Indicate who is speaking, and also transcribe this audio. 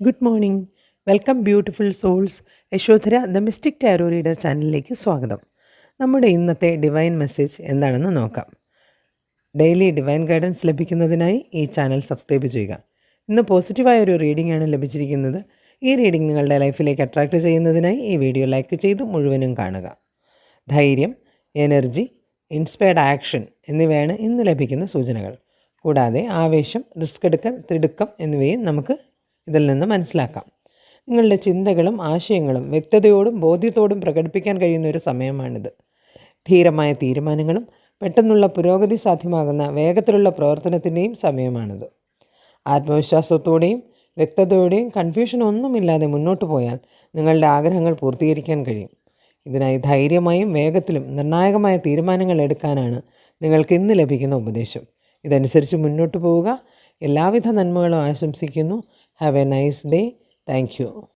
Speaker 1: Good morning. Welcome beautiful souls. Yashodhara the mystic tarot reader ചാനലിലേക്ക് സ്വാഗതം. നമ്മുടെ ഇന്നത്തെ ഡിവൈൻ മെസ്സേജ് എന്താണെന്ന് നോക്കാം. ഡെയിലി ഡിവൈൻ ഗൈഡൻസ് ലഭിക്കുന്നതിനായി ഈ ചാനൽ സബ്സ്ക്രൈബ് ചെയ്യുക. ഇന്ന് പോസിറ്റീവായ ഒരു റീഡിംഗ് ആണ് ലഭിച്ചിരിക്കുന്നത്. ഈ റീഡിംഗ് നിങ്ങളുടെ ലൈഫിലേക്ക് അട്രാക്റ്റ് ചെയ്യുന്നതിനായി ഈ വീഡിയോ ലൈക്ക് ചെയ്ത് മുഴുവനും കാണുക. ധൈര്യം, എനർജി, ഇൻസ്പയർഡ് ആക്ഷൻ എന്നിവയാണ് ഇന്ന് ലഭിക്കുന്ന സൂചനകൾ. കൂടാതെ ആവേശം, റിസ്ക് എടുക്കൽ, തിടുക്കം എന്നിവയും നമുക്ക് ഇതിൽ നിന്ന് മനസ്സിലാക്കാം. നിങ്ങളുടെ ചിന്തകളും ആശയങ്ങളും വ്യക്തതയോടും ബോധ്യത്തോടും പ്രകടിപ്പിക്കാൻ കഴിയുന്ന ഒരു സമയമാണിത്. ധീരമായ തീരുമാനങ്ങളും പെട്ടെന്നുള്ള പുരോഗതി സാധ്യമാകുന്ന വേഗത്തിലുള്ള പ്രവർത്തനത്തിൻ്റെയും സമയമാണിത്. ആത്മവിശ്വാസത്തോടെയും വ്യക്തതയോടെയും കൺഫ്യൂഷൻ ഒന്നുമില്ലാതെ മുന്നോട്ട് പോയാൽ നിങ്ങളുടെ ആഗ്രഹങ്ങൾ പൂർത്തീകരിക്കാൻ കഴിയും. ഇതിനായി ധൈര്യമായും വേഗത്തിലും നിർണായകമായ തീരുമാനങ്ങൾ എടുക്കാനാണ് നിങ്ങൾക്ക് ഇന്ന് ലഭിക്കുന്ന ഉപദേശം. ഇതനുസരിച്ച് മുന്നോട്ട് പോവുക. എല്ലാവിധ നന്മകളും ആശംസിക്കുന്നു. Have A nice day. Thank you.